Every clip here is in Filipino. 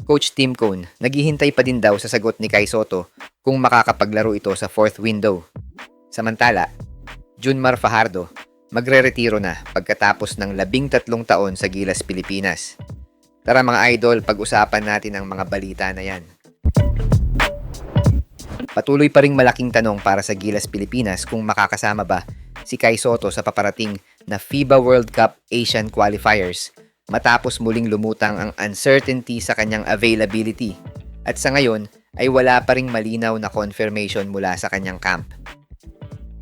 Coach Tim Cone, naghihintay pa din daw sa sagot ni Kai Sotto kung makakapaglaro ito sa fourth window. Samantala, Junmar Fajardo, magre-retiro na pagkatapos ng 13 taon sa Gilas Pilipinas. Tara mga idol, pag-usapan natin ang mga balita na yan. Patuloy pa ring malaking tanong para sa Gilas Pilipinas kung makakasama ba si Kai Sotto sa paparating na FIBA World Cup Asian Qualifiers matapos muling lumutang ang uncertainty sa kanyang availability at sa ngayon ay wala pa ring malinaw na confirmation mula sa kanyang camp.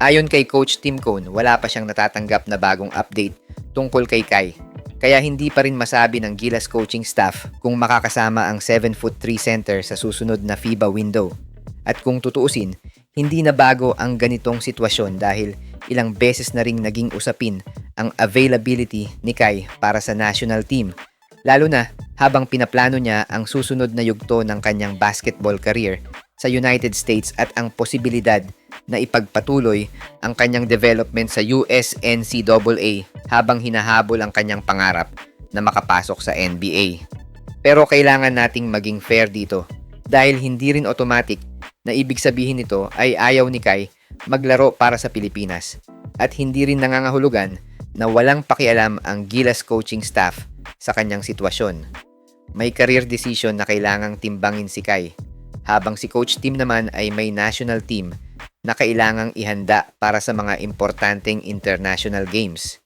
Ayon kay Coach Tim Cone, wala pa siyang natatanggap na bagong update tungkol kay Kai, kaya hindi pa rin masabi ng Gilas coaching staff kung makakasama ang 7'3" center sa susunod na FIBA window. At kung tutuusin, hindi na bago ang ganitong sitwasyon dahil ilang beses na ring naging usapin ang availability ni Kai para sa national team, lalo na habang pinaplano niya ang susunod na yugto ng kanyang basketball career sa United States at ang posibilidad na ipagpatuloy ang kanyang development sa USNCAA habang hinahabol ang kanyang pangarap na makapasok sa NBA. Pero kailangan nating maging fair dito dahil hindi rin automatic na ibig sabihin nito ay ayaw ni Kai maglaro para sa Pilipinas at hindi rin nangangahulugan na walang pakialam ang Gilas coaching staff sa kanyang sitwasyon. May career decision na kailangang timbangin si Kai, habang si Coach Tim naman ay may national team na kailangang ihanda para sa mga importanteng international games.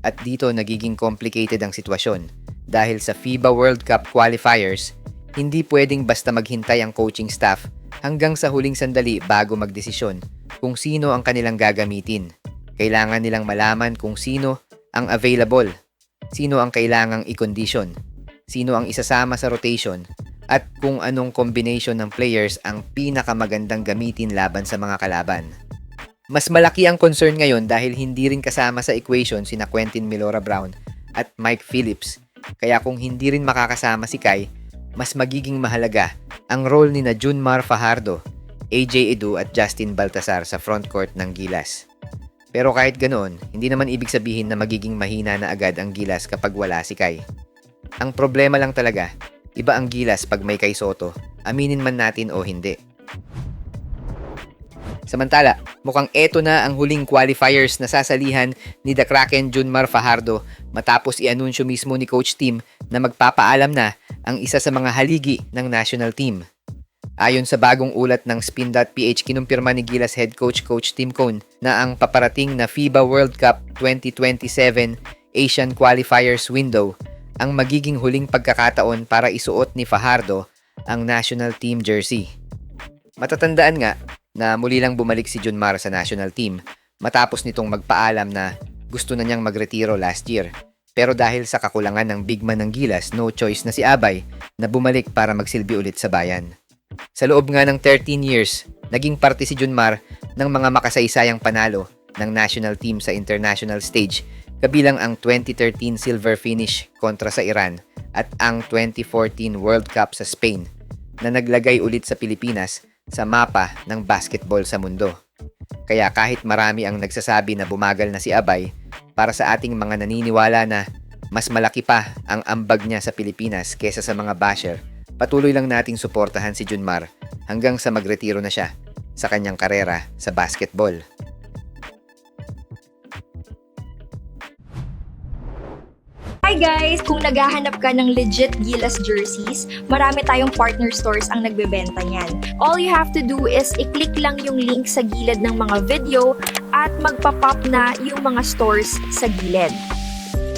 At dito nagiging complicated ang sitwasyon dahil sa FIBA World Cup qualifiers, hindi pwedeng basta maghintay ang coaching staff hanggang sa huling sandali bago magdesisyon kung sino ang kanilang gagamitin. Kailangan nilang malaman kung sino ang available, sino ang kailangang i-condition, sino ang isasama sa rotation, at kung anong combination ng players ang pinakamagandang gamitin laban sa mga kalaban. Mas malaki ang concern ngayon dahil hindi rin kasama sa equation sina Quentin Milora Brown at Mike Phillips. Kaya kung hindi rin makakasama si Kai, mas magiging mahalaga ang role ni na Junmar Fajardo, AJ Edu at Justin Baltasar sa frontcourt ng Gilas. Pero kahit ganoon, hindi naman ibig sabihin na magiging mahina na agad ang Gilas kapag wala si Kai. Ang problema lang talaga, iba ang Gilas pag may Kai Sotto, aminin man natin o hindi. Samantala, mukhang eto na ang huling qualifiers na sasalihan ni The Kraken Junmar Fajardo matapos i-anunsyo mismo ni Coach Tim na magpapaalam na ang isa sa mga haligi ng national team. Ayon sa bagong ulat ng Spin.ph, kinumpirma ni Gilas head coach Coach Tim Cone na ang paparating na FIBA World Cup 2027 Asian Qualifiers window ang magiging huling pagkakataon para isuot ni Fajardo ang national team jersey. Matatandaan nga na muli lang bumalik si Junmar sa national team matapos nitong magpaalam na gusto na niyang magretiro last year. Pero dahil sa kakulangan ng big man ng Gilas, no choice na si Abay na bumalik para magsilbi ulit sa bayan. Sa loob nga ng 13 years, naging parte si Junmar ng mga makasaysayang panalo ng national team sa international stage, kabilang ang 2013 silver finish kontra sa Iran at ang 2014 World Cup sa Spain na naglagay ulit sa Pilipinas sa mapa ng basketball sa mundo. Kaya kahit marami ang nagsasabi na bumagal na si Abay, para sa ating mga naniniwala na mas malaki pa ang ambag niya sa Pilipinas kesa sa mga basher, patuloy lang nating suportahan si Junmar hanggang sa magretiro na siya sa kanyang karera sa basketball. Hi guys! Kung naghahanap ka ng legit Gilas jerseys, marami tayong partner stores ang nagbebenta niyan. All you have to do is i-click lang yung link sa gilid ng mga video at magpa-pop na yung mga stores sa gilid.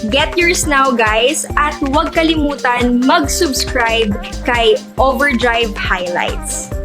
Get yours now guys at huwag kalimutan mag-subscribe kay Overdrive Highlights.